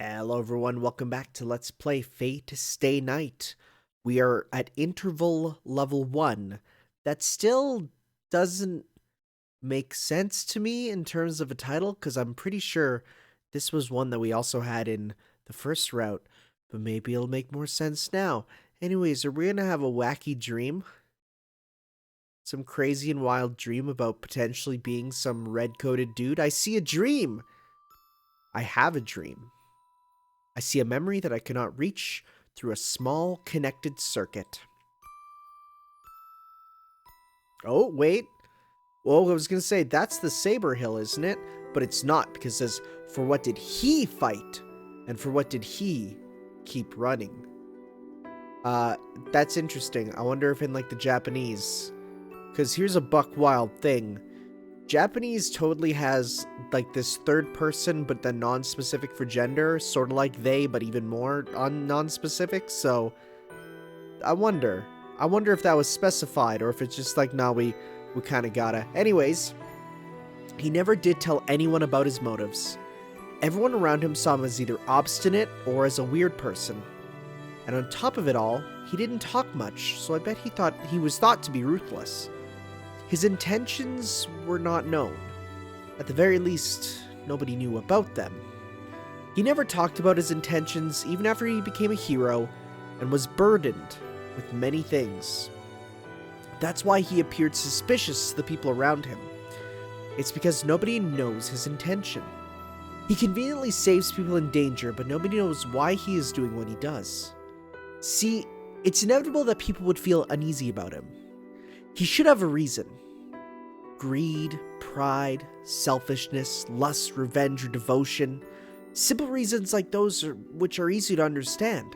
Hello everyone, welcome back to Let's Play Fate Stay Night. We are at interval level 1. That still doesn't make sense to me in terms of a title, because I'm pretty sure this was one that we also had in the first route, but maybe it'll make more sense now. Anyways, are we gonna have a wacky dream? Some crazy and wild dream about potentially being some red-coated dude? I see a dream! I have a dream. I see a memory that I cannot reach through a small connected circuit. Oh, wait. Well, I was going to say, that's the Saber Hill, isn't it? But it's not, because it says, for what did he fight? And for what did he keep running? That's interesting. I wonder if in, like, the Japanese... Because here's a buck wild thing. Japanese totally has, like, this third person, but then non-specific for gender, sort of like they, but even more non-specific, so I wonder if that was specified, or if it's just like, nah, we kind of gotta. Anyways, he never did tell anyone about his motives. Everyone around him saw him as either obstinate or as a weird person. And on top of it all, he didn't talk much, so I bet he was thought to be ruthless. His intentions were not known. At the very least, nobody knew about them. He never talked about his intentions even after he became a hero and was burdened with many things. That's why he appeared suspicious to the people around him. It's because nobody knows his intention. He conveniently saves people in danger, but nobody knows why he is doing what he does. See, it's inevitable that people would feel uneasy about him. He should have a reason. Greed, pride, selfishness, lust, revenge, or devotion. Simple reasons like those which are easy to understand.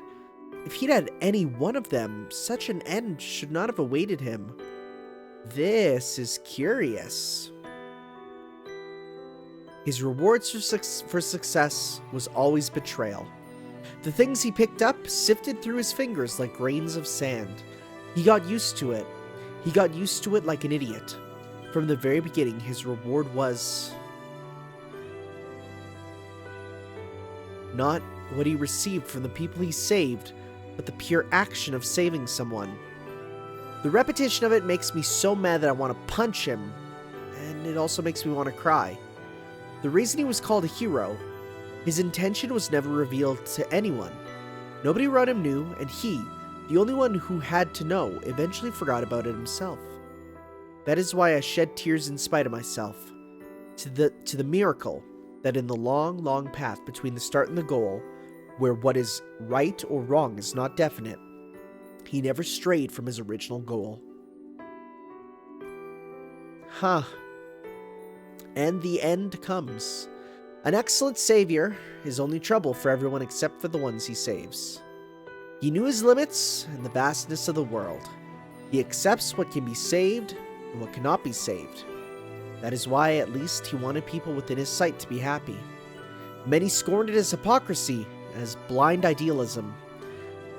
If he'd had any one of them, such an end should not have awaited him. This is curious. His rewards for success was always betrayal. The things he picked up sifted through his fingers like grains of sand. He got used to it. He got used to it like an idiot. From the very beginning, his reward was not what he received from the people he saved, but the pure action of saving someone. The repetition of it makes me so mad that I want to punch him, and it also makes me want to cry. The reason he was called a hero, his intention was never revealed to anyone. Nobody around him knew, and he, the only one who had to know, eventually forgot about it himself. That is why I shed tears in spite of myself, to the miracle that in the long, long path between the start and the goal, where what is right or wrong is not definite, he never strayed from his original goal. And the end comes. An excellent savior is only trouble for everyone except for the ones he saves. He knew his limits and the vastness of the world. He accepts what can be saved and what cannot be saved. That is why, at least, he wanted people within his sight to be happy. Many scorned it as hypocrisy and as blind idealism.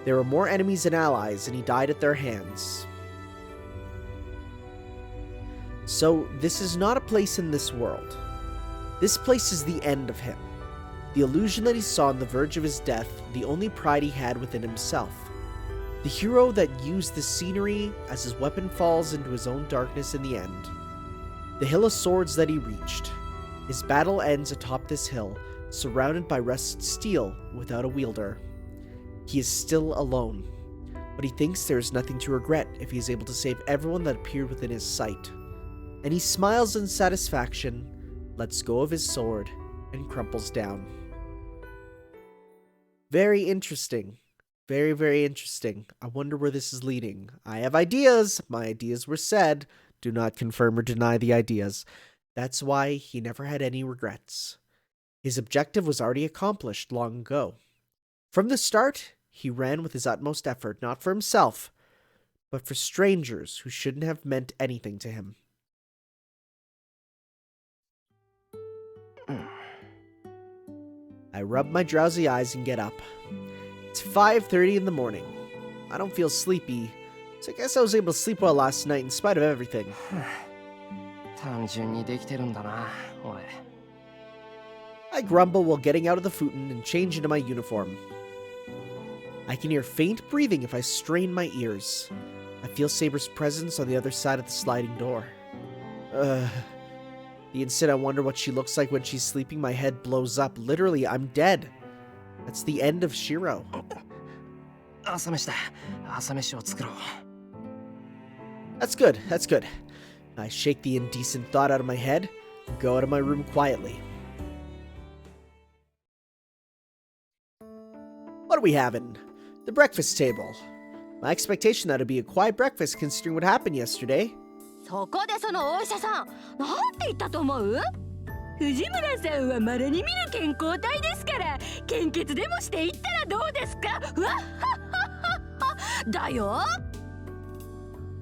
There were more enemies than allies, and he died at their hands. So, this is not a place in this world. This place is the end of him. The illusion that he saw on the verge of his death, the only pride he had within himself. The hero that used the scenery as his weapon falls into his own darkness in the end. The hill of swords that he reached. His battle ends atop this hill, surrounded by rusted steel without a wielder. He is still alone, but he thinks there is nothing to regret if he is able to save everyone that appeared within his sight. And he smiles in satisfaction, lets go of his sword, and crumples down. Very interesting. Very, very interesting. I wonder where this is leading. I have ideas. My ideas were said. Do not confirm or deny the ideas. That's why he never had any regrets. His objective was already accomplished long ago. From the start, he ran with his utmost effort, not for himself, but for strangers who shouldn't have meant anything to him. I rub my drowsy eyes and get up. It's 5:30 in the morning. I don't feel sleepy, so I guess I was able to sleep well last night in spite of everything. 単純にできてるんだな、俺。I grumble while getting out of the futon and change into my uniform. I can hear faint breathing if I strain my ears. I feel Saber's presence on the other side of the sliding door. The instant I wonder what she looks like when she's sleeping, my head blows up. Literally, I'm dead. That's the end of Shirou. That's good, that's good. I shake the indecent thought out of my head and go out of my room quietly. What are we having? The breakfast table. My expectation that it'd be a quiet breakfast considering what happened yesterday. そこでそのお医者さん、なんて言ったと思う？藤村さんは稀に見る健康体ですから、献血でもしていったらどうですか？わっはっはっはだよ。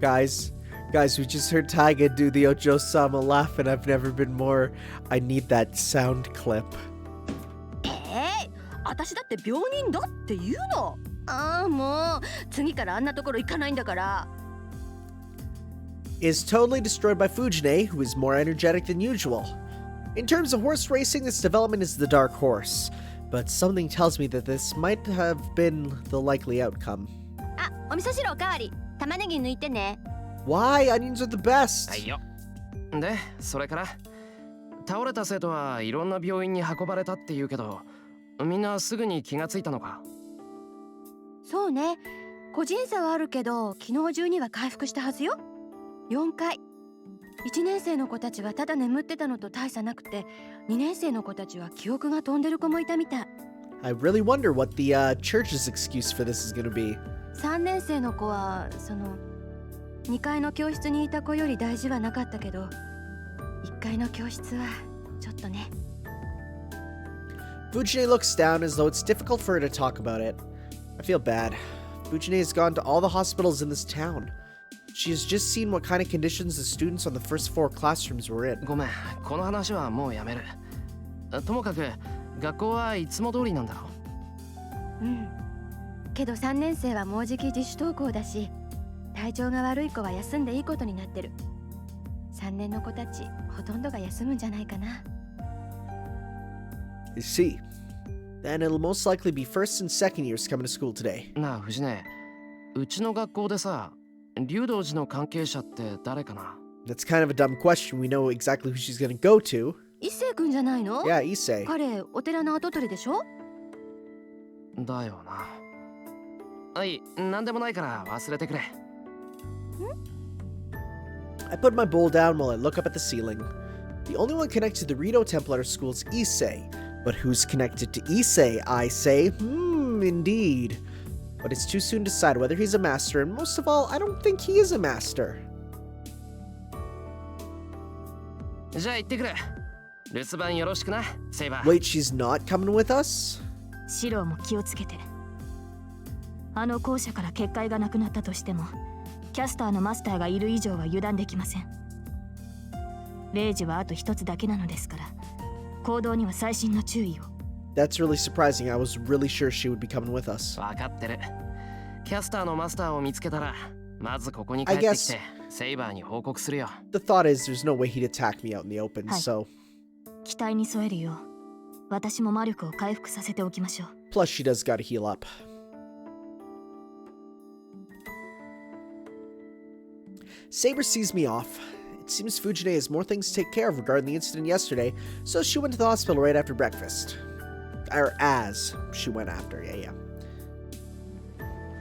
Guys, we just heard Taiga do the Ojo-sama laugh and I've never been more... I need that sound clip. 私だって病人だって言うの。ああ、もう次からあんなところ行かないんだから。Is totally destroyed by Fujine, who is more energetic than usual. In terms of horse racing, this development is the dark horse, but something tells me that this might have been the likely outcome. あ、お味噌汁おかわり。玉ねぎ抜いてね。Why? Onions are the best. はいよ。で、それから倒れた生徒はいろんな病院に運ばれたって言うけど、みんなすぐに気がついたのか？そうね。個人差はあるけど、昨日中には回復したはずよ。4回。1年生の子たちはただ眠ってたのと大差なくて、2年生の子たちは記憶が飛んでる子もいたみたい。I really wonder what the church's excuse for this is going to be. 3年生の子は2階の教室にいた子より大事はなかったけど、1階の教室はちょっとね。Fujine looks down as though it's difficult for her to talk about it. I feel bad. Fujine has gone to all the hospitals in this town. She has just seen what kind of conditions the students on the first floor classrooms were in. ごめん、この話はもうやめる。ともかく学校はいつも通りなんだろう。うん。けど3年生はもうじき自主登校だし、体調が悪い子は休んでいいことになってる。3年の子たちほとんどが休むんじゃないかな。I see. Then it'll most likely be first and second years coming to school today. なあ、藤根、うちの学校でさ、竜道寺の関係者って誰かな？ That's kind of a dumb question. We know exactly who she's gonna go to. 一星くんじゃないの？ Yeah, Issei. 彼、お寺の跡取りでしょ？だよな。はい、なんでもないから忘れてくれ。I put my bowl down while I look up at the ceiling. The only one connected to the Rito Temple at our school is Issei. But who's connected to Issei, I say? Indeed. But it's too soon to decide whether he's a master, and most of all, I don't think he is a master. じゃあ行ってくる。留守番よろしくな、セイバー。 Wait, she's not coming with us? シローも気をつけて。あの校舎から結界がなくなったとしても、キャスターのマスターがいる以上は油断できません。0時はあと一つだけなのですから、行動には細心の注意を。That's really surprising. I was really sure she would be coming with us. わかってる。キャスターのマスターを見つけたら、まずここに帰ってきて、セイバーに報告するよ。The thought is there's no way he'd attack me out in the open, so... 期待に添えるよう、私も魔力を回復させておきましょう。Plus, she does gotta heal up. Saber sees me off. It seems Fujine has more things to take care of regarding the incident yesterday, so she went to the hospital right after breakfast. Or as she went after, yeah.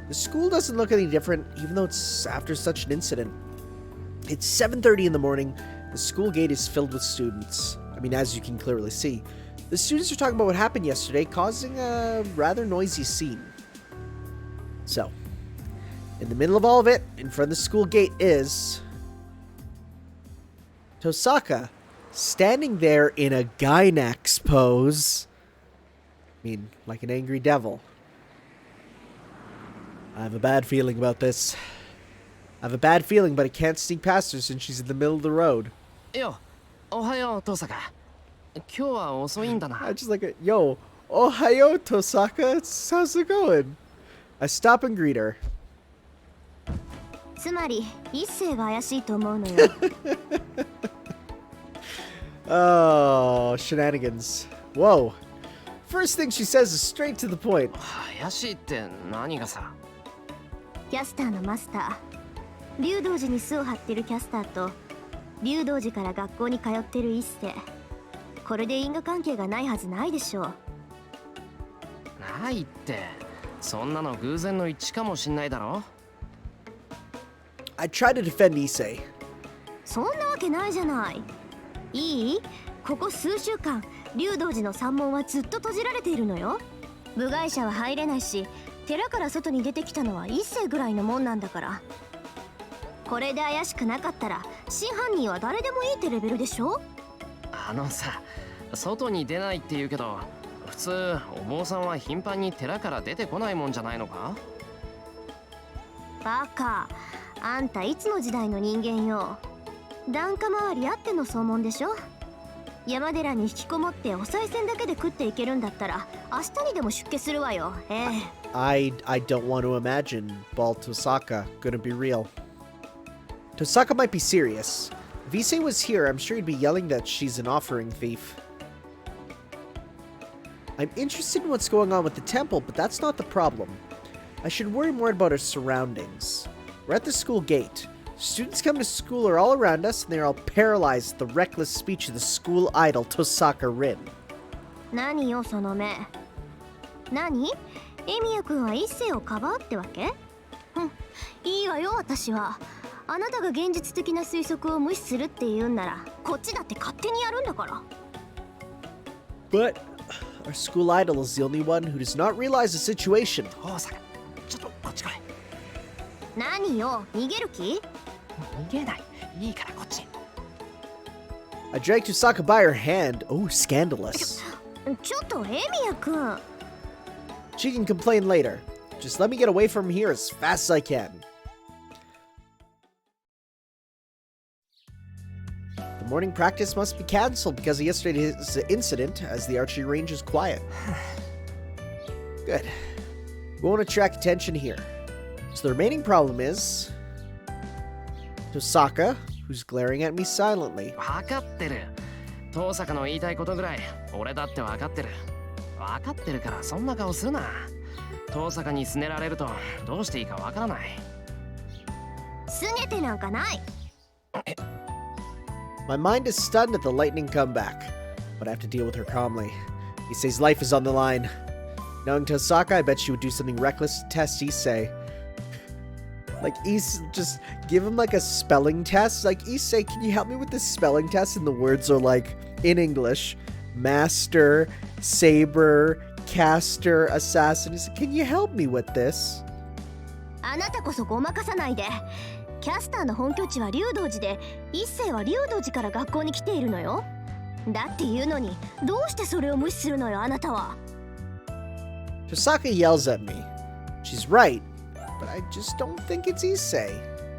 The school doesn't look any different, even though it's after such an incident. It's 7:30 in the morning. The school gate is filled with students. I mean, as you can clearly see. The students are talking about what happened yesterday, causing a rather noisy scene. So, in the middle of all of it, in front of the school gate is... Tohsaka, standing there in a Gynax pose. I mean, like an angry devil. I have a bad feeling about this. I have a bad feeling, but I can't sneak past her since she's in the middle of the road. Yo, ohayo, Tohsaka. 今日は遅いんだな。I just like it. Yo, ohayo, Tohsaka. How's it going? I stop and greet her. つまり一星が怪しいと思うのよ。Oh, shenanigans. Whoa. First thing she says is straight to the point. 怪しいって何がさ。キャスターのマスター、竜道寺に巣を張ってるキャスターと竜道寺から学校に通ってる一世、これで因果関係がないはずないでしょう。ないって、そんなの偶然の一致かもしんないだろ。I try to defend Issei. そんなわけないじゃない。いい？ここ数週間竜道寺の山門はずっと閉じられているのよ。部外者は入れないし、寺から外に出てきたのは一世ぐらいのもんなんだから。これで怪しくなかったら真犯人は誰でもいいってレベルでしょ。あのさ、外に出ないって言うけど、普通お坊さんは頻繁に寺から出てこないもんじゃないのか。バカ、あんたいつの時代の人間よ。檀家周りあっての総門でしょ。山寺に引きこもってお賽銭だけで食っていけるんだったら明日にでも出家するわよ。I don't want to imagine Bald Tohsaka gonna be real. Tohsaka might be serious. If Issei was here, I'm sure he'd be yelling that she's an offering thief. I'm interested in what's going on with the temple, but that's not the problem. I should worry more about our surroundings. We're at the school gate. Students come to school are all around us, and they're all paralyzed at the reckless speech of the school idol Tohsaka Rin. 何よその目。何？エミヤ君は一世をかばうってわけ？いいわよ私は。あなたが現実的な推測を無視するって言うんなら、こっちだって勝手にやるんだから。But our school idol is the only one who does not realize the situation. トウサカ、ちょっとこっち来い。何よ、逃げる気？逃げない。いいからこっち。I dragged Tohsaka by her hand. Oh, scandalous. ちょっとエミヤ君。She can complain later. Just let me get away from here as fast as I can. The morning practice must be cancelled because of yesterday's incident, as the archery range is quiet. Good. We won't attract attention here. So the remaining problem is Tohsaka, who's glaring at me silently. 分かってる。トウサカの言いたいことぐらい俺だって分かってる。分かってるからそんな顔するな。トウサカにすねられるとどうしていいか分からない。すねてなんかない。My mind is stunned at the lightning comeback, but I have to deal with her calmly. Issei's life is on the line. Knowing Tohsaka, I bet she would do something reckless to test Issei. Like, just give him like a spelling test. Like, Issei, can you help me with this spelling test? And the words are like, in English, master, saber, caster, assassin. He's like, can you help me with this? あなたこそごまかさないで。キャスターの本拠地は竜道寺で、一世は竜道寺から学校に来ているのよ。だって言うのに、どうしてそれを無視するのよ、あなたは。Tohsaka yells at me. She's right, but I just don't think it's Issei.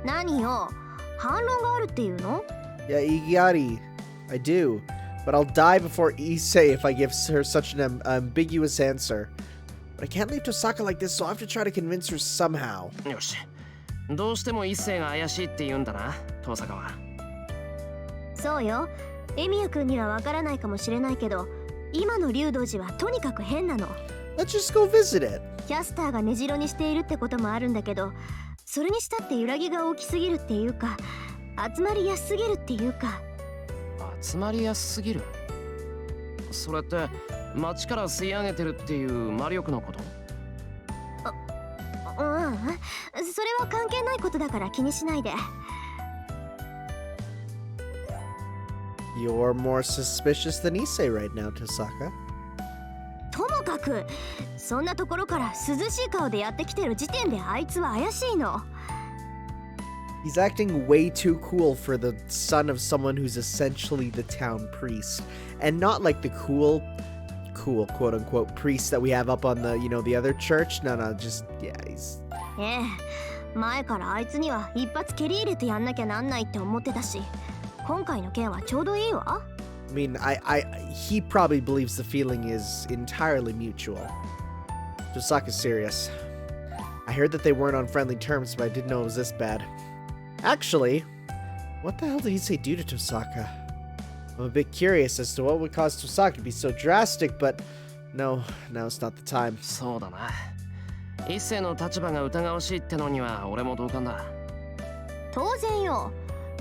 何よ、反論があるっていうの？ Yeah, Igiyari. I do. But I'll die before Issei if I give her such an ambiguous answer. But I can't leave Tohsaka like this, so I'll have to try to convince her somehow. よし。どうしても一世が怪しいって言うんだな、トウサカは。そうよ。エミヤ君にはわからないかもしれないけど、今の竜道寺はとにかく変なの。Let's just go visit it. キャスターが根城にしているってこともあるんだけど、それにしたって揺らぎが大きすぎるっていうか、集まりやすすぎるっていうか。集まりやすすぎる？それって街から吸い上げてるっていう魔力のこと？それは関係ないことだから気にしないで。You're more suspicious than Issei right now, Tohsaka. ともかく、そんなところから涼しい顔でやってきてる時点であいつは怪しいの。He's acting way too cool for the son of someone who's essentially the town priest. And not like the cool quote-unquote priest that we have up on the, the other church. No, just, yeah, he's... 前からあいつには一発蹴り入れてやんなきゃなんないって思ってたし、今回の件はちょうどいいわ。I mean, he probably believes the feeling is entirely mutual. Tohsaka's serious. I heard that they weren't on friendly terms, but I didn't know it was this bad. Actually, what the hell did Issei do to Tohsaka? I'm a bit curious as to what would cause Tohsaka to be so drastic, but no, now's not the time. そうだな。一世の立場が疑わしいってのには俺も同感だ。当然よ。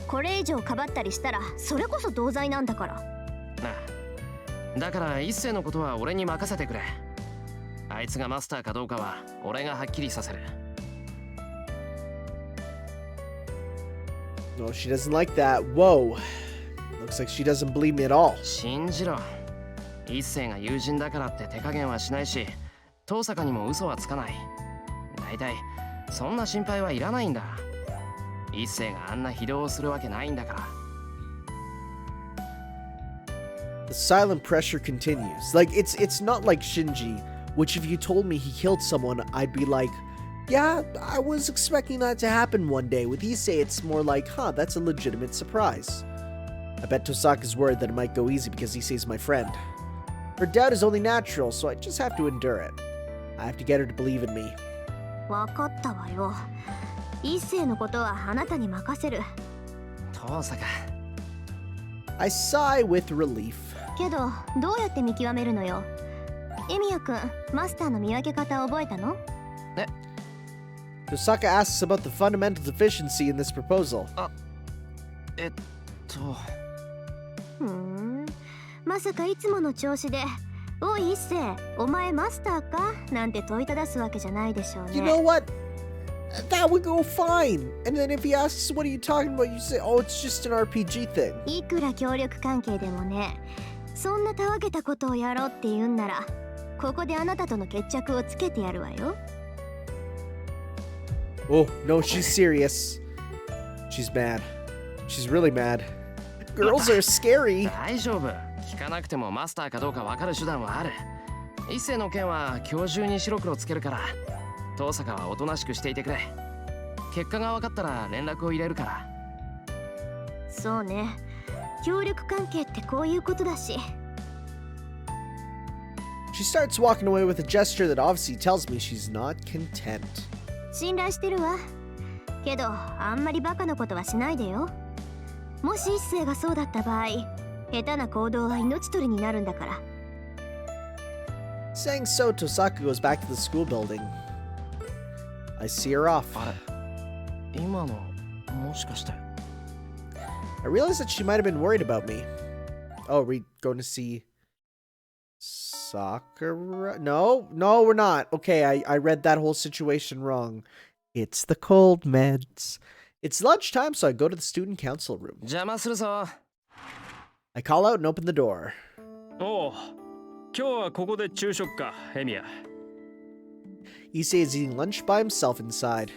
これ以上かばったりしたらそれこそ同罪なんだから。なあ、だから一世のことは俺に任せてくれ。あいつがマスターかどうかは俺がはっきりさせる。No, she doesn't like that. Whoa. Looks like she doesn't believe me at all. 信じろ。一世が友人だからって手加減はしないし、遠坂にも嘘はつかない。だいたいそんな心配はいらないんだ。一世があんな非道をするわけないんだから。The silent pressure continues. Like, it's not like Shinji, which if you told me he killed someone, I'd be like, yeah, I was expecting that to happen one day. With Issei, it's more like, huh, that's a legitimate surprise. I bet Tohsaka's worried that it might go easy because Issei's my friend. Her doubt is only natural, so I just have to endure it. I have to get her to believe in me. わかったわよ。一世のことはあなたに任せる。遠坂。I sigh with relief. けどどうやって見極めるのよ。エミヤくん、マスターの見分け方覚えたの？ Tohsaka asks about the fundamental deficiency in this proposal. まさかいつもの調子で「おい一世、お前マスターか?」なんて問いただすわけじゃないでしょうね。 You know what? That would go fine. And then if he asks, what are you talking about? You say, oh, it's just an RPG thing. いくら協力関係でもね、そんなたわけたことをやろうって言うんなら、ここであなたとの決着をつけてやるわよ。Oh, no, she's serious. She's mad. She's really mad. Girls are scary. 大丈夫。聞かなくてもマスターかどうか分かる手段はある。一世の件は今日中に白黒つけるから、遠坂はおとなしくしていてくれ。結果が分かったら連絡を入れるから。そうね。協力関係ってこういうことだし。She starts walking away with a gesture that obviously tells me she's not content. 信頼してるわ。けどあんまりバカなことはしないでよ。もし一世がそうだった場合、下手な行動は命取りになるんだから。Saying so, Tohsaka goes back to the school building. I see her off. 今のもしかして。I realize that she might have been worried about me. Oh, are we going to see Sakura? No, we're not. Okay, I read that whole situation wrong. It's the cold meds. It's lunchtime, so I go to the student council room. 邪魔するぞ。I call out and open the door. おう、今日はここで昼食か、エミヤ。Issei is eating lunch by himself inside.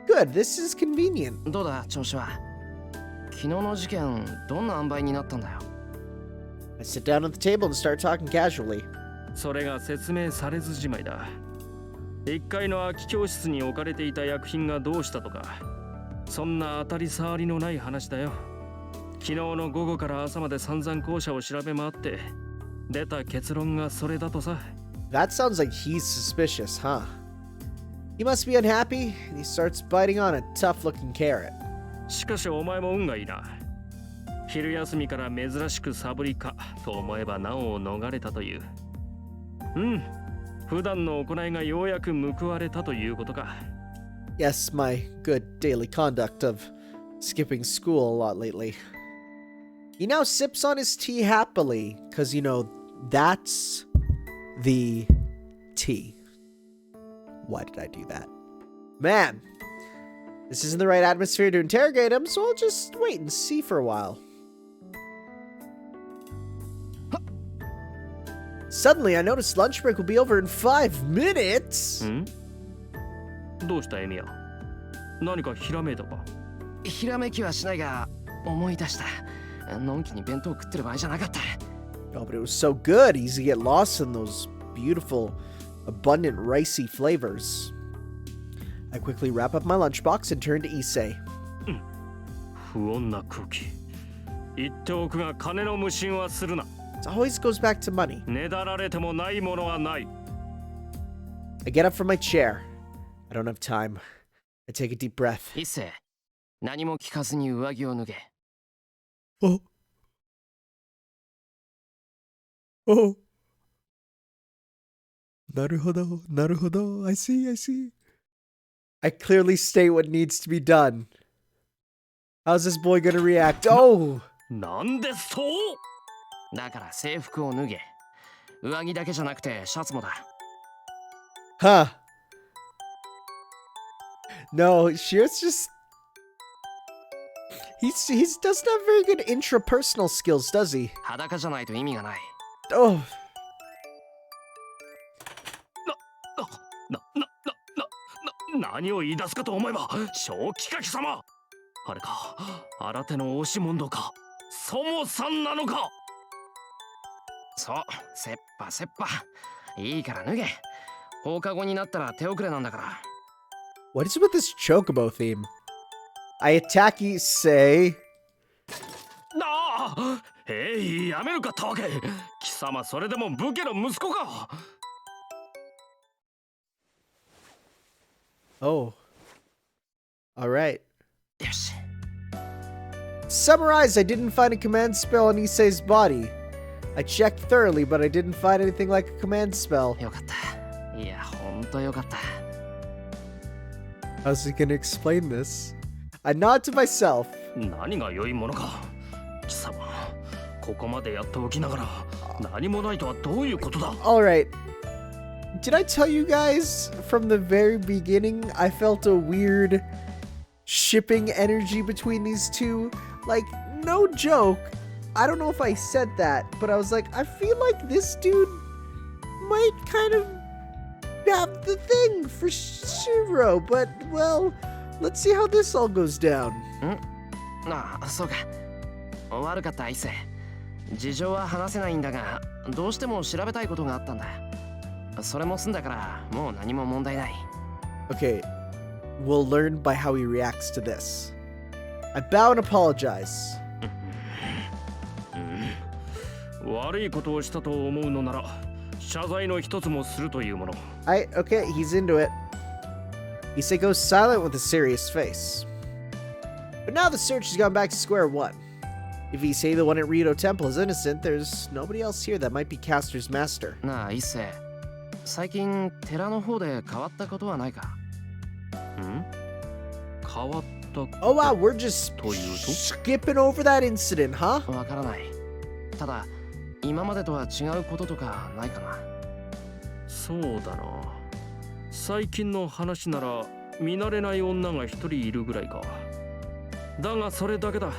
Good, this is convenient. どうだ、調子は。昨日の事件、どんな塩梅になったんだよ。I sit down at the table and start talking casually. それが説明されずじまいだ。1階の空き教室に置かれていた薬品がどうしたとか、そんな当たり障りのない話だよ。昨日の午後から朝まで散々校舎を調べ回って、出た結論がそれだとさ。That sounds like he's suspicious, huh? He must be unhappy, and he starts biting on a tough-looking carrot. しかしお前も運がいいな。昼休みから珍しくサボりかと思えば難を逃れたという。普段の行いがようやく報われたということか。Yes, my good daily conduct of skipping school a lot lately. He now sips on his tea happily, because, you know, that's the tea. Why did I do that? Man, this isn't the right atmosphere to interrogate him, so I'll just wait and see for a while. Suddenly, I noticed lunch break will be over in 5 minutes. どうしたエミヤ？何かひらめいたか？ひらめきはしないが、思い出した。のんきに弁当食ってる場合じゃなかった。Oh, but it was so good. Easy to get lost in those beautiful, abundant, ricey flavors. I quickly wrap up my lunchbox and turn to Issei. 不穏な空気。言っておくが金の無心はするな。It always goes back to money. ねだられてもないものはない。I get up from my chair. I don't have time. I take a deep breath. 一世、何も聞かずに上着を脱げ。Oh. Oh. Naruhodo, naruhodo. I see, I see. I clearly state what needs to be done. How's this boy gonna react? Oh! なんでそうだから制服を脱げ。上着だけじゃなくてシャツもだ。Huh. No, Shiro's just... He doesn't have very good intrapersonal skills, does he? 裸じゃないと意味がない。Oh. 何を言い出すかと思えば正気か貴様。あれか、新手の押し問答か、そもさんなのか。そう、せっぱせっぱ。いいから脱げ。放課後になったら手遅れなんだから。What is with this chocobo theme? I attack Issei. なあ、やめるかたわけ。貴様それでも武家の息子か。Oh. Alright. よし。Summarize, I didn't find a command spell on Issei's body. I checked thoroughly, but I didn't find anything like a command spell. よかった。いや、ほんとよかった。How's he gonna explain this? I nod to myself. 何が良いものか。貴様、ここまでやっておきながら何もないとはどういうことだ。 Alright. Did I tell you guys from the very beginning I felt a weird shipping energy between these two? Like, no joke. I don't know if I said that, but I was like, I feel like this dude might kind of have the thing for Shirou, but, well, let's see how this all goes down. ああ、そうか。悪かった、イセ。事情は話せないんだが、どうしても調べたいことがあったんだ。それも済んだから、もう何も問題ない。Okay, we'll learn by how he reacts to this. I bow and apologize. 悪いことをしたと思うのなら謝罪の一つもするというもの。Okay, he's into it. Issei goes silent with a serious face. But now the search has gone back to square one. If Issei, the one at Rito Temple, is innocent, there's nobody else here that might be Caster's master. なあ、イセ。最近、寺の方で変わったことはないか？変わったこと。 Oh wow, we're just というと skipping over that incident, huh? わからない。ただ、今までとは違うこととかないかな。そうだな。最近の話なら見慣れない女が一人いるぐらいか。だがそれだけだ。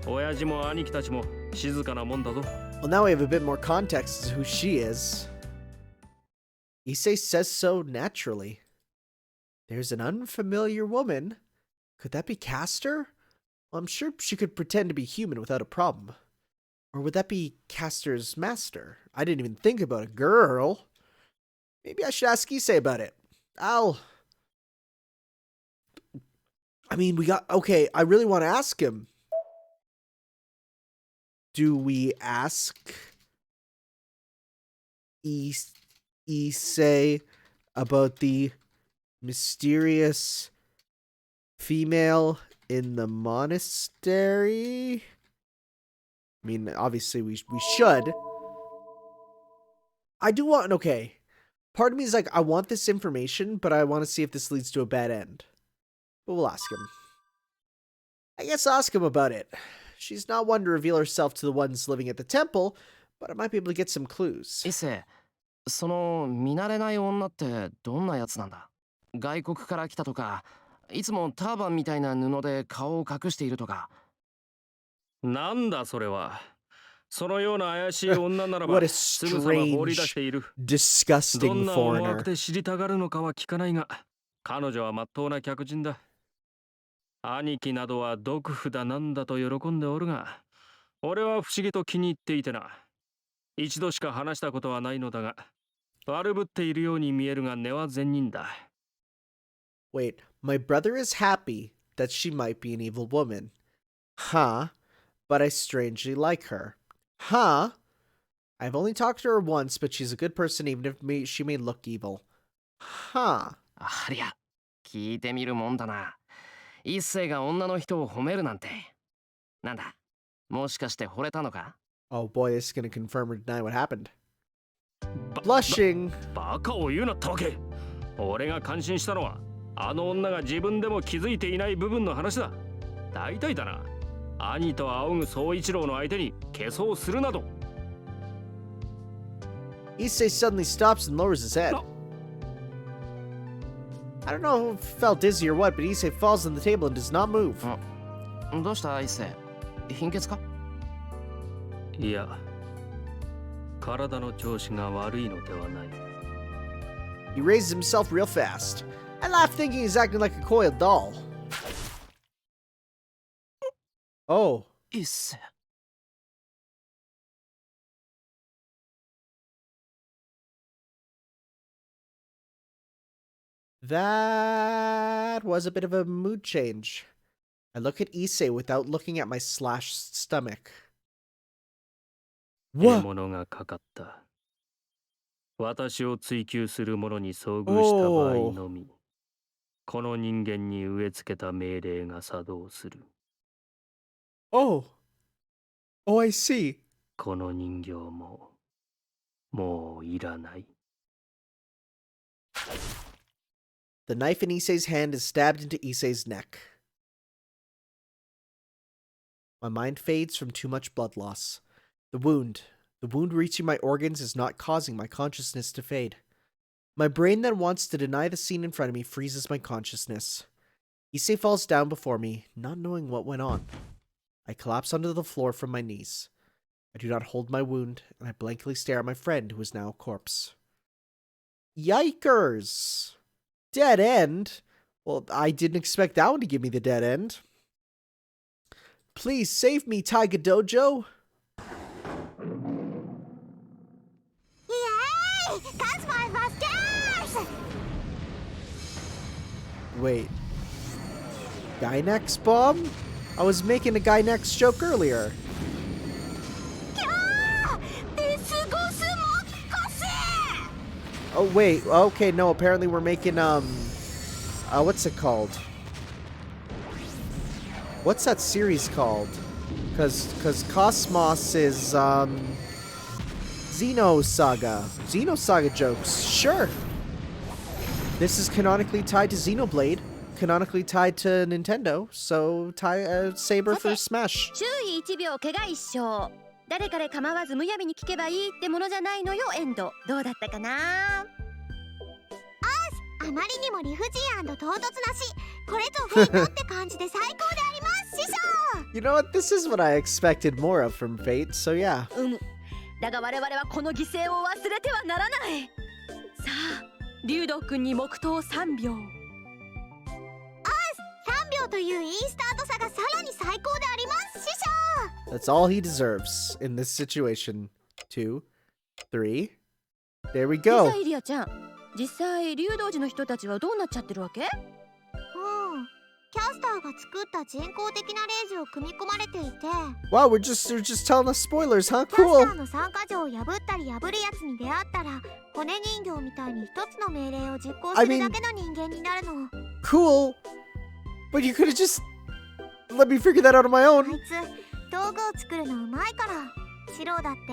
親父も兄貴たちも静かなもんだぞ。 Well, now we have a bit more context as to who she is. Issei says so naturally. There's an unfamiliar woman. Could that be Caster? Well, I'm sure she could pretend to be human without a problem. Or would that be Caster's master? I didn't even think about a girl. Maybe I should ask Issei about it. Okay, I really want to ask him. Do we ask Issei about the mysterious female in the monastery? I mean, obviously we should. I do want, okay. Part of me is like, I want this information, but I want to see if this leads to a bad end. But we'll ask him. I guess I'll ask him about it. She's not one to reveal herself to the ones living at the temple, but I might be able to get some clues. イセ、その見慣れない女ってどんなやつなんだ？外国から来たとか、いつもターバンみたいな布で顔を隠しているとか。なんだそれは。そのような怪しい女ならば What a すぐさま放り出している。 disgusting どんな思惑 foreigner. で知りたがるのかは聞かないが、彼女は真っ当な客人だ。兄貴などは毒婦だなんだと喜んでおるが、俺は不思議と気に入っていてな。一度しか話したことはないのだが、悪ぶっているように見えるが根は善人だ。Wait, my brother is happy that she might be an evil woman. Huh? But I strangely like her. Huh? I've only talked to her once, but she's a good person even if she may look evil. Huh? ありゃ、聞いてみるもんだな。一星が女の人を褒めるなんて。なんだ、もしかして惚れたのか？ Oh boy, this is gonna confirm or deny what happened. Blushing. バカを言うなったわけ。俺が感心したのはあの女が自分でも気づいていない部分の話だ。大体だな。兄と仰ぐ宗一郎の相手に化粧するなど。Issei suddenly stops and lowers his head. I don't know if he felt dizzy or what, but Issei falls on the table and does not move. どうした一星？貧血か？いや、体の調子が悪いのではない。He raises himself real fast. I laugh thinking he's acting like a coiled doll. Oh. 一星。That was a bit of a mood change. I look at Issei without looking at my slashed stomach. 獲物がかかった。私を追求する者に遭遇した場合のみ、この人間に植え付けた命令が作動する。Oh. Oh, I see. この人形も、もういらない。The knife in Issei's hand is stabbed into Issei's neck. My mind fades from too much blood loss. The wound reaching my organs is not causing my consciousness to fade. My brain that wants to deny the scene in front of me freezes my consciousness. Issei falls down before me, not knowing what went on. I collapse onto the floor from my knees. I do not hold my wound, and I blankly stare at my friend who is now a corpse. Yikers! Dead end? Well, I didn't expect that one to give me the dead end. Please save me, Taiga Dojo! Yay! That's my first gas! Wait. Gynex bomb? I was making a Gynex joke earlier. Oh wait, okay, no, apparently we're making, what's it called? What's that series called? Cause Cosmos is, Xenosaga. Xenosaga jokes, sure. This is canonically tied to Xenoblade, canonically tied to Nintendo, so Saber for Smash. 注意1秒怪我一生。誰彼構わずむやみに聞けばいいってものじゃないのよエンド。どうだったかな？あまりにも理不尽&唐突なし。これぞフェイトって感じで最高であります師匠。You know what? This is what I expected more of from Fate, so yeah. だが我々はこの犠牲を忘れてはならない。さあ、竜道君に黙祷3秒。3秒といういいスタート差がさらに最高であります師匠。That's all he deserves in this situation. 2, 3. There we go. イリアちゃん、実際竜道寺の人たちはどうなっちゃってるわけ？キャスターが作った人工的な霊樹を組み込まれていて。Wow, we're just telling us spoilers, huh? キャ Cool. スターの参加条を破ったり破るやつに出会ったら、骨人形みたいに一つの命令を実行するだけの人間になるの。Cool. But you could have just let me figure that out on my あ own. いつ道具を作るのうまいから。シロウだって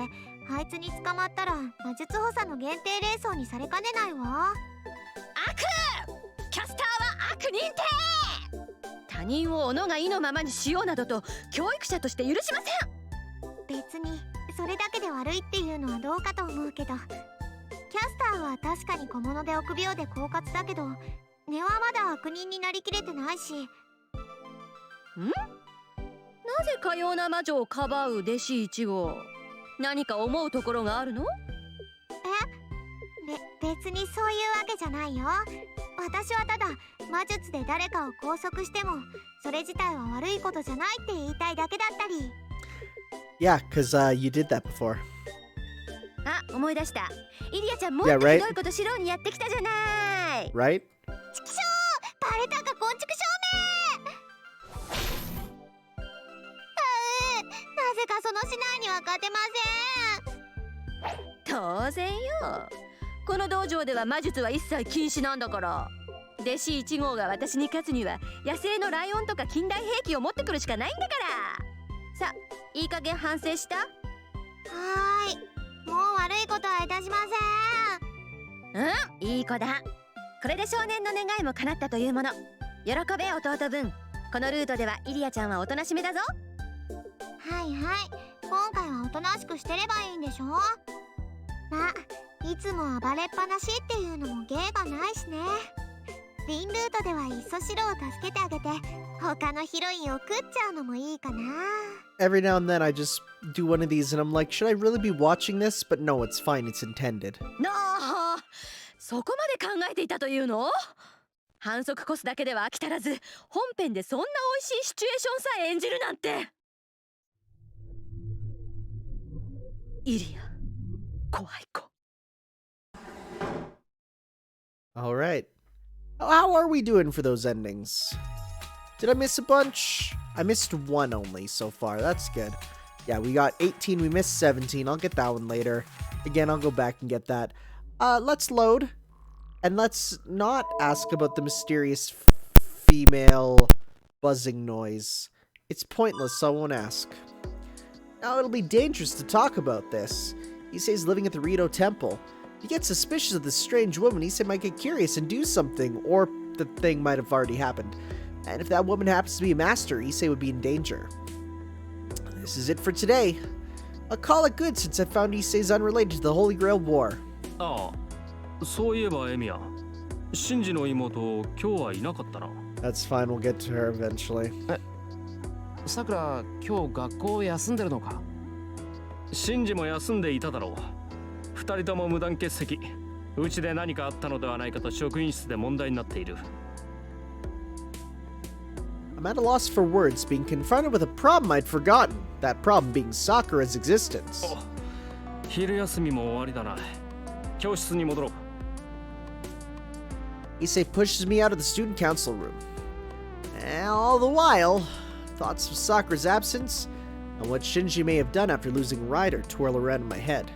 あいつに捕まったら魔術補佐の限定霊装にされかねないわ。悪！キャスターは悪認定！他人を己が意のままにしようなどと教育者として許しません。別にそれだけで悪いっていうのはどうかと思うけど、キャスターは確かに小物で臆病で狡猾だけど、根はまだ悪人になりきれてないし。なぜかような魔女をかばう弟子1号、何か思うところがあるの？別にそういうわけじゃないよ。私はただ魔術で誰かを拘束してもそれ自体は悪いことじゃないって言いたいだけだったり。Yeah, because you did that before. あ、思い出した。イリアちゃんもっとひどいことシロウにやってきたじゃない。Right? チキショー、バレたか、こんちくしょうめ。なぜかその市内には勝てません。当然よ。この道場では魔術は一切禁止なんだから。弟子1号が私に勝つには野生のライオンとか近代兵器を持ってくるしかないんだから。さあ、いい加減反省した？はーい。もう悪いことはいたしません。いい子だ。これで少年の願いも叶ったというもの。喜べ弟分。このルートではイリアちゃんはおとなしめだぞ。はいはい。今回はおとなしくしてればいいんでしょ。まあ、いつも暴れっぱなしっていうのも芸がないしね。ビンルートではいっそシロを助けてあげて、他のヒロインを食っちゃうのもいいかな。Every now and then I just do one of these and I'm like, should I really be watching this? But no, it's fine, it's intended. なあ、そこまで考えていたというの？反則コスだけでは飽き足らず、本編でそんな美味しいシチュエーションさえ演じるなんて。イリア、怖い子。Alright. How are we doing for those endings? Did I miss a bunch? I missed one only so far. That's good. Yeah, we got 18. We missed 17. I'll get that one later. Again, I'll go back and get that. Let's load. And let's not ask about the mysterious female buzzing noise. It's pointless, so I won't ask. Now, it'll be dangerous to talk about this. Issei's living at the Rito Temple. If you get suspicious of this strange woman, Issei might get curious and do something, or the thing might have already happened. And if that woman happens to be a master, Issei would be in danger. This is it for today. I'll call it good since I found Issei's unrelated to the Holy Grail War. ああ、そういえばエミヤ、シンジの妹、今日はいなかったな。That's fine, we'll get to her eventually. さくら、今日学校休んでるのか？シンジも休んでいただろう。二人とも無断欠席。うちで何かあったのではないかと職員室で問題になっている。I'm at a loss for words, being confronted with a problem I'd forgotten. That problem being Sakura's existence. 昼休みも終わりだな。教室に戻ろう。Issei pushes me out of the student council room. And all the while, thoughts of Sakura's absence and what Shinji may have done after losing Ryder twirl around in my head.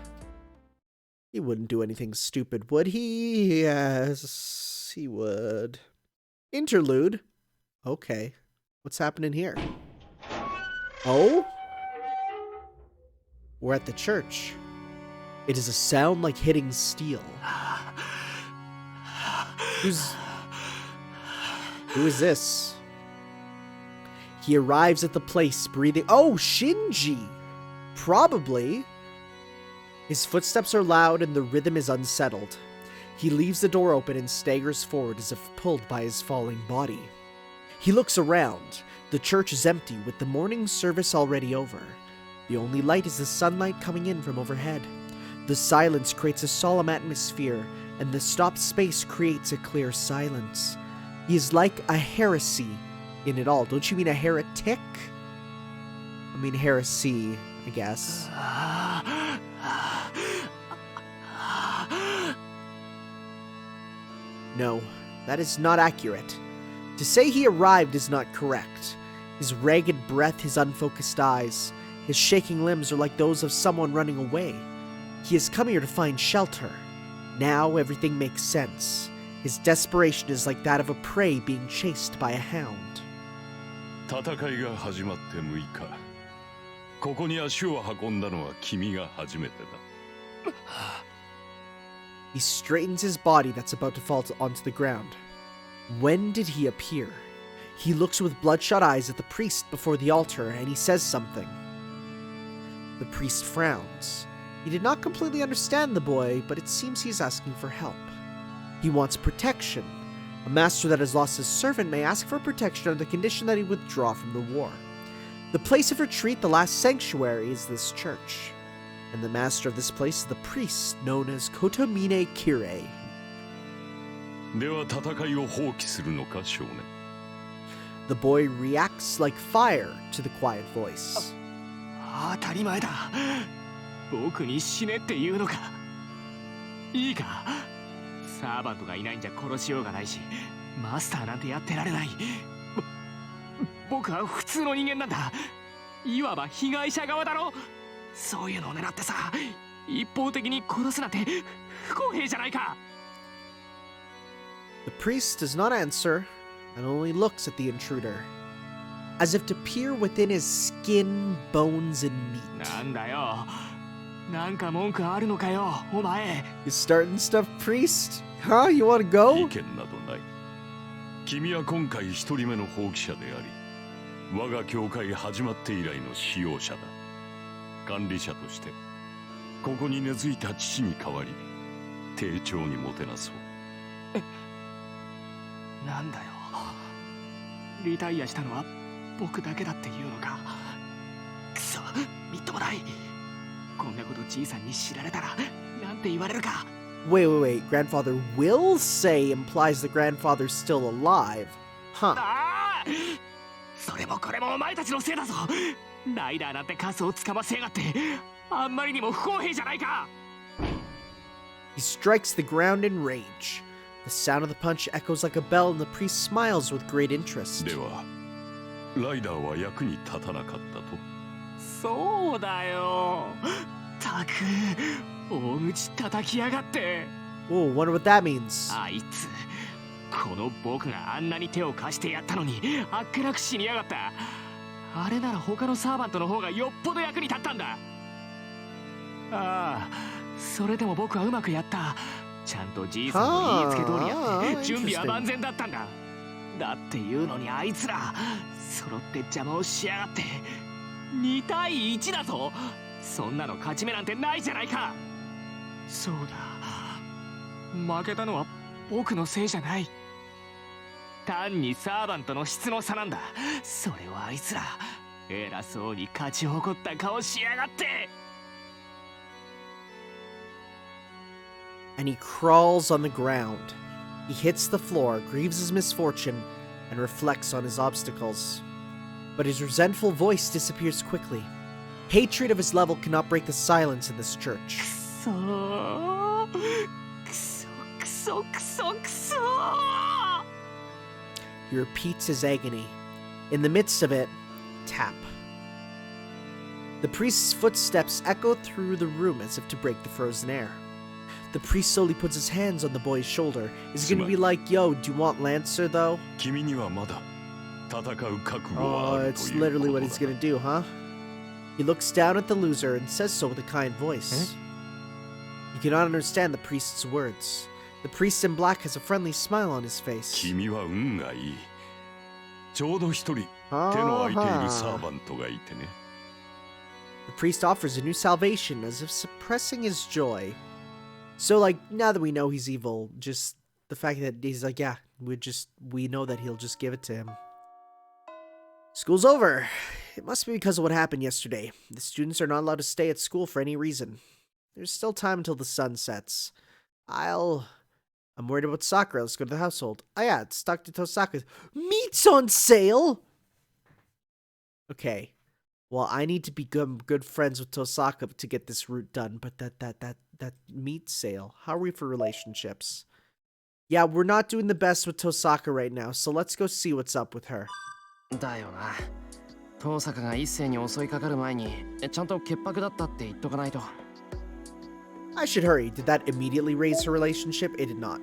He wouldn't do anything stupid, would he? Yes, he would. Interlude? Okay. What's happening here? Oh? We're at the church. It is a sound like hitting steel. Who is this? He arrives at the place breathing. Oh, Shinji! Probably. His footsteps are loud and the rhythm is unsettled. He leaves the door open and staggers forward as if pulled by his falling body. He looks around. The church is empty, with the morning service already over. The only light is the sunlight coming in from overhead. The silence creates a solemn atmosphere, and the stopped space creates a clear silence. He is like a heresy in it all. Don't you mean a heretic? I mean heresy, I guess. No, that is not accurate. To say he arrived is not correct. His ragged breath, his unfocused eyes, his shaking limbs are like those of someone running away. He has come here to find shelter. Now everything makes sense. His desperation is like that of a prey being chased by a hound. 戦いが始まって6日。ここに足を運んだのは君が初めてだ。He straightens his body that's about to fall onto the ground. When did he appear? He looks with bloodshot eyes at the priest before the altar and he says something. The priest frowns. He did not completely understand the boy, but it seems he's asking for help. He wants protection. A master that has lost his servant may ask for protection on the condition that he withdraw from the war. The place of retreat, the last sanctuary, is this church. And the master of this place is the priest known as Kotomine Kirei. では戦いを放棄するのか、少年。The boy reacts like fire to the quiet voice. 当たり前だ。僕に死ねって言うのか。いいか。サーバントがいないんじゃ殺しようがないし、マスターなんてやってられない。僕は普通の人間なんだ。いわば被害者側だろ。そういうのを狙ってさ、一方的に殺すなんて不公平じゃないか。The priest does not answer and only looks at the intruder, as if to peer within his skin, bones, and meat. なんだよ。なんか文句あるのかよ、お前。 You starting stuff, priest? Huh? You wanna go? 意見などない。君は今回一人目の放棄者であり、我が教会始まって以来の使用者だ。管理者としてここに根付いた父に代わり丁重にもてなそう。なんだよ、リタイアしたのは僕だけだっていうのか。くそ、みっともない。こんなことじいさんに知られたらなんて言われるか。Wait. Grandfather will say implies the grandfather's still alive. Huh. ああ、それもこれもお前たちのせいだぞ。ライダーなんてカスをつかませやがって、あんまりにも不公平じゃないか。 He strikes the ground in rage. The sound of the punch echoes like a bell, and the priest smiles with great interest. ではライダーは役に立たなかったと。そうだよ。たく、大口叩きやがって。 Whoa, wonder what that means. あいつ、この僕があんなに手を貸してやったのにあっけなく死にやがった。あれなら他のサーバントの方がよっぽど役に立ったんだ。ああ、それでも僕はうまくやった。ちゃんとじいさんの言いつけ通りやって準備は万全だったんだ。だっていうのにあいつら揃って邪魔をしやがって。2対1だぞ。そんなの勝ち目なんてないじゃないか。そうだ、負けたのは僕のせいじゃない。単にサーバントの質の差なんだ。それをあいつら偉そうに勝ち誇った顔しやがって。 And he crawls on the ground. He hits the floor, grieves his misfortune, and reflects on his obstacles. But his resentful voice disappears quickly. Hatred of his level cannot break the silence in this church. くそ He repeats his agony. In the midst of it, tap. The priest's footsteps echo through the room as if to break the frozen air. The priest slowly puts his hands on the boy's shoulder. Is he gonna be like, yo, do you want Lancer though? 君にはまだ戦う覚悟は Oh, ある it's という literally こ what と he's だ。 gonna do, huh? He looks down at the loser and says so with a kind voice. You cannot understand the priest's words. The priest in black has a friendly smile on his face. 君は運がいい。ちょうど一人手の空いているサーバントがいてね。 The priest offers a new salvation as if suppressing his joy. So, like, now that we know he's evil, just the fact that he's like, yeah, we know that he'll just give it to him. School's over. It must be because of what happened yesterday. The students are not allowed to stay at school for any reason. There's still time until the sun sets. I'm worried about Sakura. Let's go to the household. Oh yeah, it's Dr. Tohsaka. Meat's on sale! Okay. Well, I need to be good friends with Tohsaka to get this route done, but that meat sale. How are we for relationships? Yeah, we're not doing the best with Tohsaka right now, so let's go see what's up with her. だよな。遠坂が一斉に襲いかかる前にちゃんと潔白だったって言っとかないと。I should hurry. Did that immediately raise her relationship? It did not.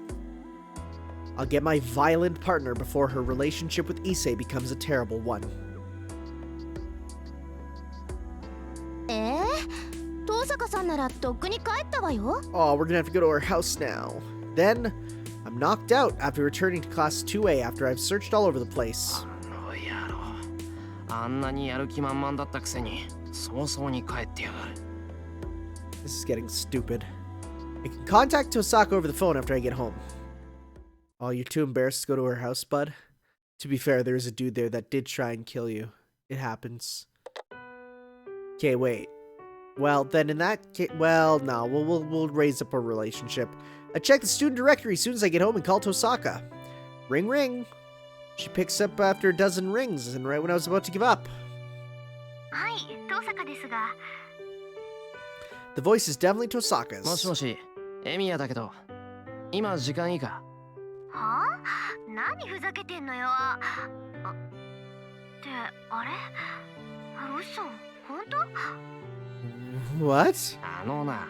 I'll get my violent partner before her relationship with Issei becomes a terrible one. 遠坂さんならとっくに帰ったわよ。 Oh, we're gonna have to go to her house now. Then, I'm knocked out after returning to class 2A after I've searched all over the place. あの野郎。あんなにやる気満々だったくせに早々に帰ってやがる。 This is getting stupid. I can contact Tohsaka over the phone after I get home. Oh, you're too embarrassed to go to her house, bud? To be fair, there's a dude there that did try and kill you. It happens. Okay, wait. Well, then in that case, well, no, we'll raise up a relationship. I check the student directory as soon as I get home and call Tohsaka. Ring, ring. She picks up after a dozen rings, and right when I was about to give up. はい、遠坂ですが。 The voice is definitely Tohsaka's. もしもし、エミヤだけど、今時間いいか？はあ？何ふざけてんのよ。ってあれ？嘘？本当？ What? あのな、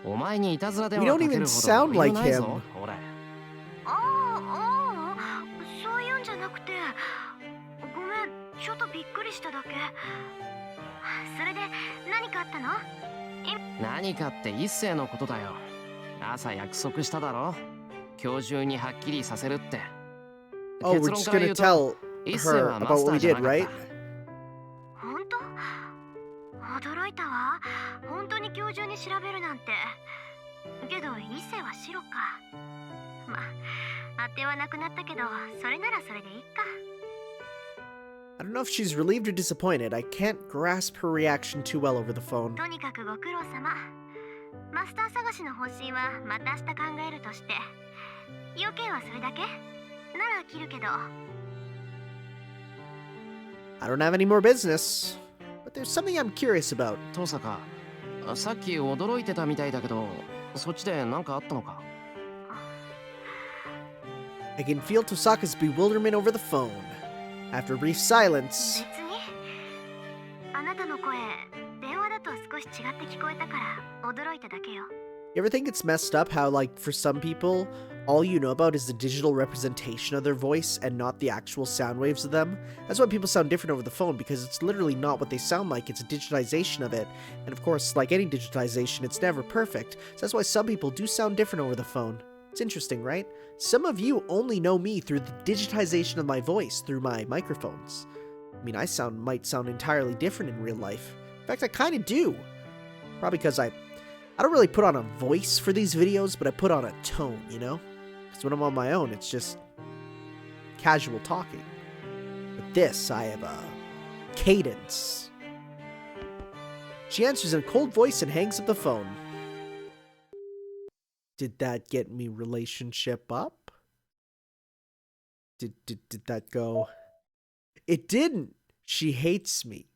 お前にいたずら電 We 話 don't かけ even る sound ほど余裕 like ないぞ him. 俺。そういうんじゃなくて、ごめん、ちょっとびっくりしただけ。それで何かあったの？何かって一星のことだよ。朝約束しただろ。今日中にはっきりさせるって。 Oh, we're 結論 just から gonna 言うと tell 一星 her はマ about スタ what ー we じゃ did, なかっ right? た。本当？驚いたわ。本当に今日中に調べるなんて。けど一星は白か。まあ、当てはなくなったけど、それならそれでいいか。I don't know if she's relieved or disappointed. I can't grasp her reaction too well over the phone. とにかくご苦労様。マスター探しの方針はまた明日考えるとして。要件はそれだけ？なら切るけど。I don't have any more business, but there's something I'm curious about. トサカ、さっき驚いてたみたいだけど、そっちで何かあったのか？ I can feel Tohsaka's bewilderment over the phone. After a brief silence, 別に。あなたの声、電話だと少し違って聞こえたから驚いただけよ。you ever think it's messed up how, like, for some people, all you know about is the digital representation of their voice and not the actual sound waves of them? That's why people sound different over the phone, because it's literally not what they sound like, it's a digitization of it. And of course, like any digitization, it's never perfect. So that's why some people do sound different over the phone. It's interesting, right? Some of you only know me through the digitization of my voice, through my microphones. I mean, I might sound entirely different in real life. In fact, I kind of do. Probably because I don't really put on a voice for these videos, but I put on a tone, you know? Because when I'm on my own, it's just casual talking. But this, I have a cadence. She answers in a cold voice and hangs up the phone. Did that get me relationship up? Did that go? It didn't. She hates me.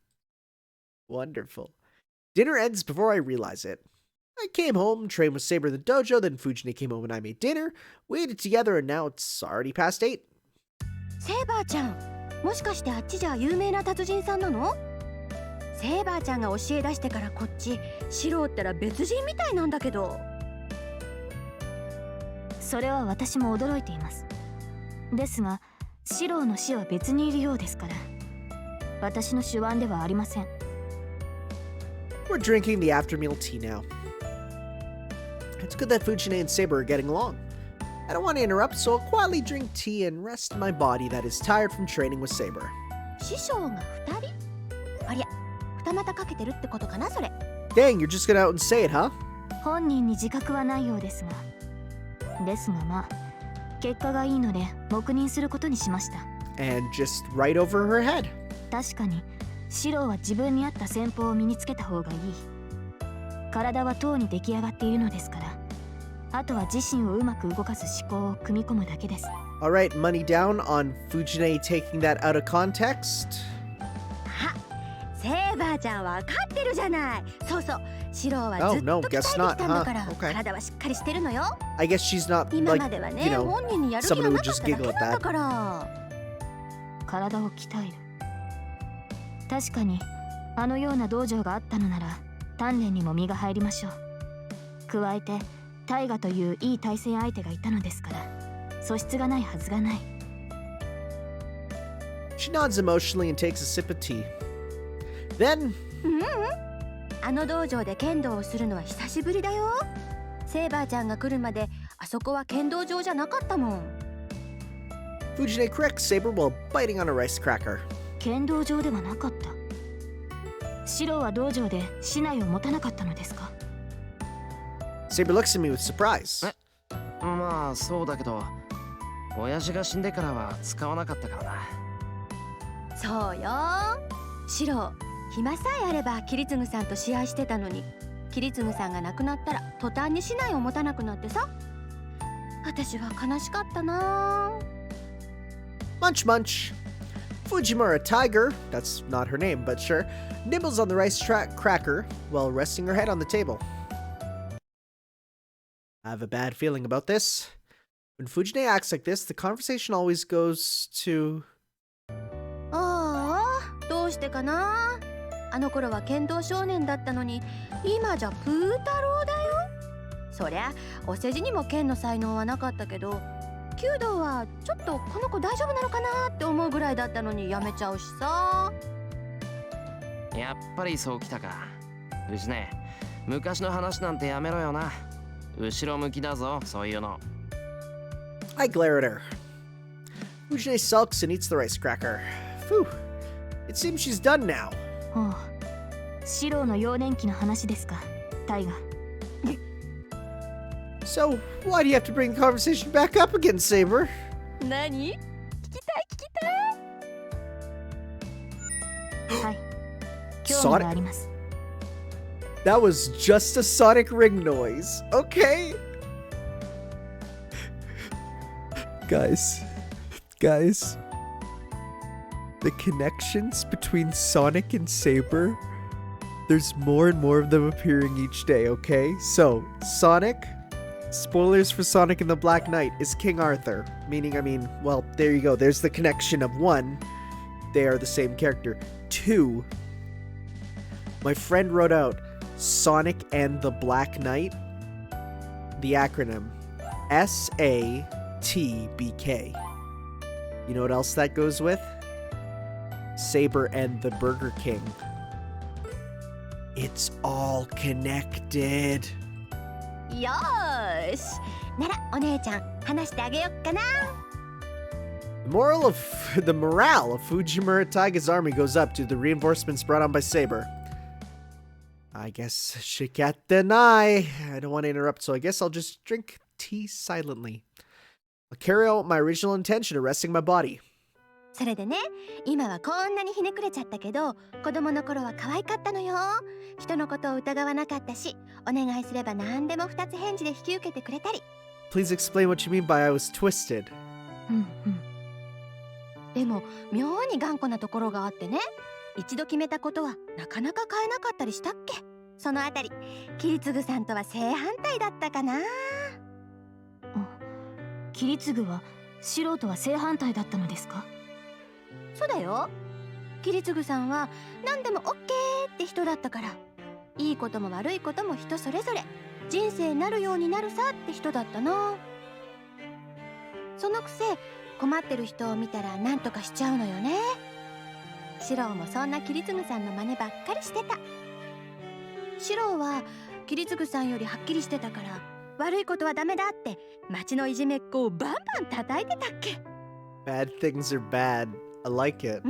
Wonderful. Dinner ends before I realize it. I came home, trained with Saber in the dojo, then Fujine came home and I made dinner. We ate it together and now it's already past 8. セーバーちゃん、もしかしてあっちじゃ有名な達人さんなの？セーバーちゃんが教え出してからこっち、シローったら別人みたいなんだけど。それは私も驚いています。ですが、シローの死は別にいるようですから、私の手腕ではありません。We're drinking the after meal tea now. It's good that Fujine and Saber are getting along. I don't want to interrupt, so I'll quietly drink tea and rest my body that is tired from training with Saber. 師匠が2人？ありゃ、二股かけてるってことかなそれ。Dang, you're just gonna out and say it, huh? 本人に自覚はないようですが、まあ、結果がいいので黙認することにしました。And just right over her head. 確かに、シローは自分に合った戦法を身につけた方がいい。体はとうに出来上がっているのですから、あとは自身をうまく動かす思考を組み込むだけです。Alright, money down on Fujine taking that out of context. あ、セーバーちゃんは分かってるじゃない。そうそう、シローはずっと鍛えてきたんだから、体はしっかりしてるのよ。I guess she's not 今 like, までは you ね、 know, 本人にやる気が someone who な would かっ just ただけ giggle なん at だ that. から。体を鍛える。確かに、あのような道場があったのなら、鍛錬にも身が入りましょう。加えて、大河といういい対戦相手がいたのですから、素質がないはずがない。She nods emotionally and takes a sip of tea. Then, あの道場で剣道をするのは久しぶりだよ。セーバーちゃんが来るまであそこは剣道場じゃなかったもん。Fujine corrects Saber while biting on a rice cracker. 剣道場ではなかった。シローは道場で竹刀を持たなかったのですか？ Saber looks at me with surprise. まあそうだけど、親父が死んでからは使わなかったからな。そうよ。シロー、暇さえあれば桐次さんと試合してたのに、桐次さんが亡くなったら途端に竹刀を持たなくなってさ。私は悲しかったな。Munch munch. Fujimura Tiger, that's not her name, but sure, nibbles on the rice cracker while resting her head on the table. I have a bad feeling about this. When Fujine acts like this, the conversation always goes to... ああ、どうしてかな。あの頃は剣道少年だったのに、今じゃプー太郎だよ。そりゃお世辞にも剣の才能はなかったけど、弓道はちょっとこの子大丈夫なのかなって思うぐらいだったのにやめちゃうしさ。やっぱりそうきたか。藤ね、昔の話なんてやめろよな。後ろ向きだぞ、そういうの。I glare at her. Fujine sulks and eats the rice cracker. Phew. It seems she's done now. おう、シローの幼年期の話ですか、タイガ。So, why do you have to bring the conversation back up again, Saber? 何？聞きたい聞きたい。はい、興味があります。That was just a sonic ring noise. Okay. Guys. The connections between Sonic and Saber, there's more and more of them appearing each day, okay? So, Sonic, spoilers for Sonic and the Black Knight, is King Arthur. Meaning, well, there you go. There's the connection of 1, they are the same character. 2, my friend wrote out Sonic and the Black Knight, the acronym SATBK. You know what else that goes with? Saber and the Burger King. It's all connected. よーし。ならお姉ちゃん話してあげよっかな。The morale of Fujimura Taiga's army goes up due to the reinforcements brought on by Saber. I guess shikatenai. I don't want to interrupt, so I guess I'll just drink tea silently. I'll carry out my original intention of resting my body. それでね、今はこんなにひねくれちゃったけど、子供の頃は可愛かったのよ。人のことを疑わなかったし、お願いすれば何でも2つ返事で引き受けてくれたり。Please explain what you mean by I was twisted. でも妙に頑固なところがあってね、一度決めたことはなかなか変えなかったりしたっけ。そのあたり、キリツグさんとは正反対だったかな。キリツグはシローとは正反対だったのですか？そうだよ。キリツグさんは何でもオッケーって人だったから、いいことも悪いことも人それぞれ、人生なるようになるさって人だったの。そのくせ困ってる人を見たら何とかしちゃうのよね。シローもそんなキリツグさんの真似ばっかりしてた。シローはキリツグさんよりはっきりしてたから、悪いことはダメだって町のいじめっ子をバンバン叩いてたっけ。 Bad things are bad. I like it.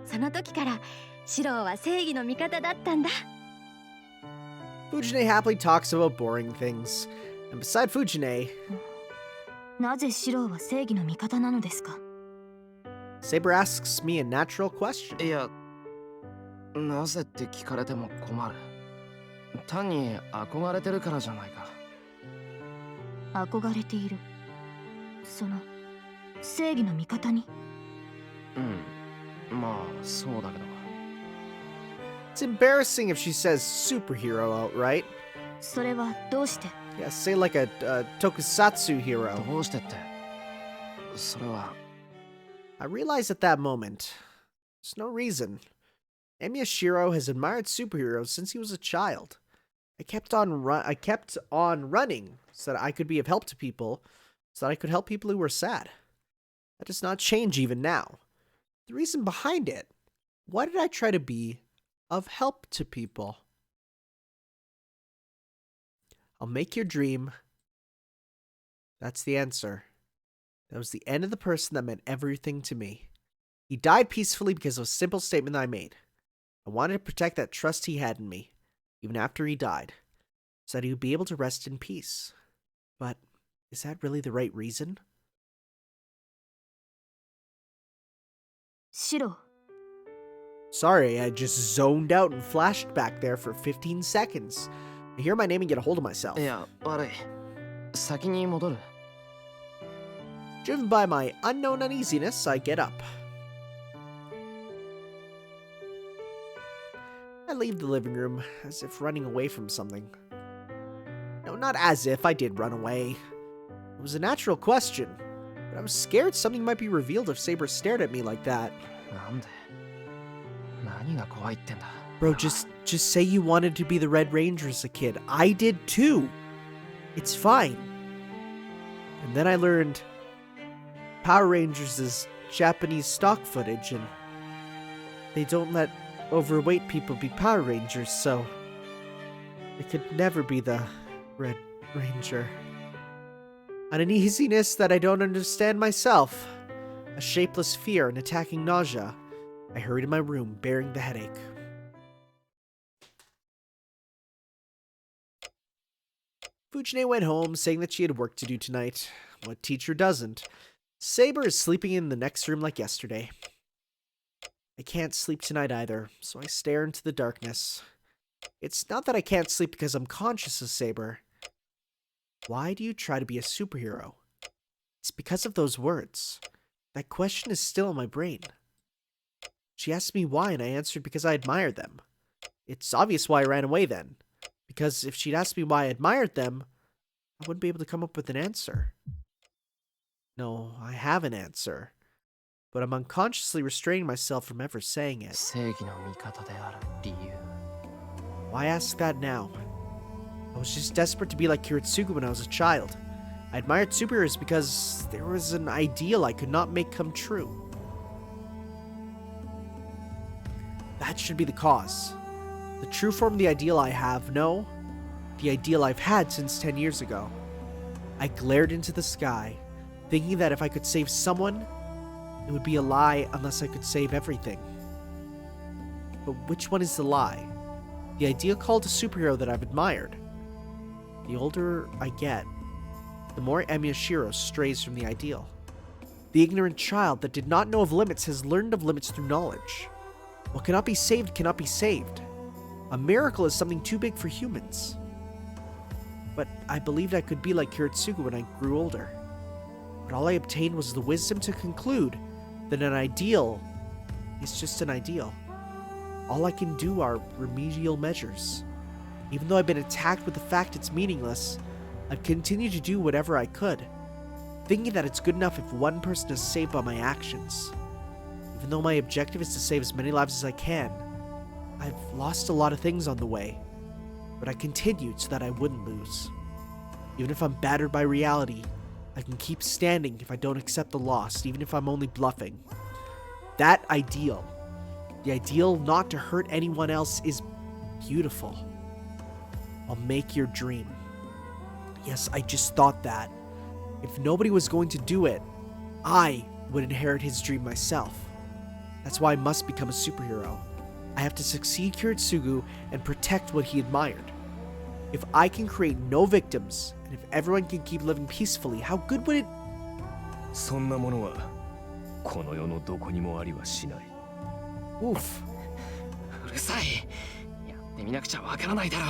その時からシローは正義の味方だったんだ。Fujine happily talks about boring things. And beside Fujine, なぜシローは正義の味方なのですか？ Saber asks me a natural question. いや、なぜって聞かれても困る。単に憧れてるからじゃないか。憧れている。その正義の味方に。まあそうだけど。It's embarrassing if she says superhero outright. それはどうして？ Yeah, say like a tokusatsu hero. どうしてって。それは。I realized at that moment, there's no reason. Emiya Shirou has admired superheroes since he was a child. I kept on running so that I could be of help to people, so that I could help people who were sad. That does not change even now. The reason behind it, why did I try to be of help to people? I'll make your dream. That's the answer. That was the end of the person that meant everything to me. He died peacefully because of a simple statement that I made. I wanted to protect that trust he had in me, even after he died, so that he would be able to rest in peace. But is that really the right reason? シロー。 Sorry, I just zoned out and flashed back there for 15 seconds. I hear my name and get a hold of myself. いや、悪い。先に戻る。Driven by my unknown uneasiness, I get up. I leave the living room, as if running away from something. No, not as if I did run away. It was a natural question, but I was scared something might be revealed if Saber stared at me like that. なんで？何が怖いってんだ。Bro, just say you wanted to be the Red Ranger as a kid. I did too. It's fine. And then I learned Power Rangers is Japanese stock footage, and they don't let overweight people be Power Rangers, so I could never be the Red Ranger. An uneasiness that I don't understand myself. A shapeless fear and attacking nausea. I hurried to my room, bearing the headache. Fujine went home, saying that she had work to do tonight. What teacher doesn't? Saber is sleeping in the next room like yesterday. I can't sleep tonight either, so I stare into the darkness. It's not that I can't sleep because I'm conscious of Saber. Why do you try to be a superhero? It's because of those words. That question is still in my brain. She asked me why, and I answered because I admired them. It's obvious why I ran away then. Because if she'd asked me why I admired them, I wouldn't be able to come up with an answer. No, I have an answer. But I'm unconsciously restraining myself from ever saying it. 正義の味方である理由 Why ask that now? I was just desperate to be like Kiritsugu when I was a child. I admired superheroes because there was an ideal I could not make come true. That should be the cause. The true form of the ideal I have, no. The ideal I've had since 10 years ago. I glared into the sky, thinking that if I could save someone, it would be a lie unless I could save everything. But which one is the lie? The ideal called a superhero that I've admired. The older I get, the more Emiya Shirou strays from the ideal. The ignorant child that did not know of limits has learned of limits through knowledge. What cannot be saved. A miracle is something too big for humans. But I believed I could be like Kiritsugu when I grew older. But all I obtained was the wisdom to conclude that an ideal is just an ideal. All I can do are remedial measures. Even though I've been attacked with the fact it's meaningless, I've continued to do whatever I could, thinking that it's good enough if one person is saved by my actions. Even though my objective is to save as many lives as I can, I've lost a lot of things on the way, but I continued so that I wouldn't lose. Even if I'm battered by reality, I can keep standing if I don't accept the loss, even if I'm only bluffing. That ideal, the ideal not to hurt anyone else, is beautiful. I'll make your dream. Yes, I just thought that. If nobody was going to do it, I would inherit his dream myself. That's why I must become a superhero. I have to succeed Kiritsugu and protect what he admired. If I can create no victims, and if everyone can keep living peacefully, how good would it... そんなものはこの世のどこにもありはしない。 Oof. うるさいやってみなくちゃわからないだろ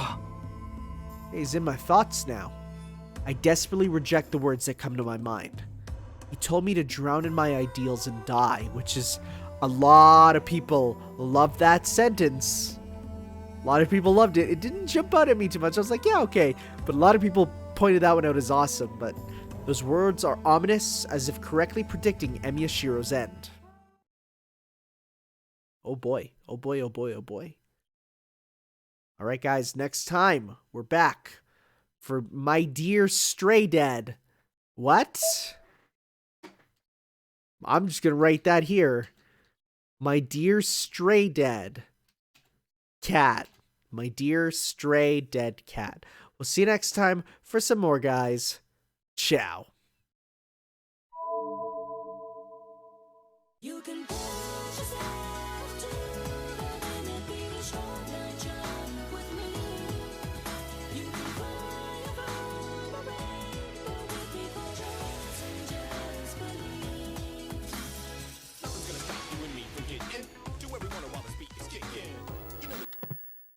う He's in my thoughts now. I desperately reject the words that come to my mind. He told me to drown in my ideals and die, which is... A lot of people love that sentence. A lot of people loved it. It didn't jump out at me too much. I was like, yeah, okay. But a lot of people pointed that one out as awesome. But those words are ominous, as if correctly predicting Emiya Shirou's end. Oh boy. Oh boy, oh boy, oh boy. Alright guys, next time, we're back for My Dear Stray Dad. What? I'm just gonna write that here. My dear stray dead cat. My dear stray dead cat. We'll see you next time for some more, guys. Ciao.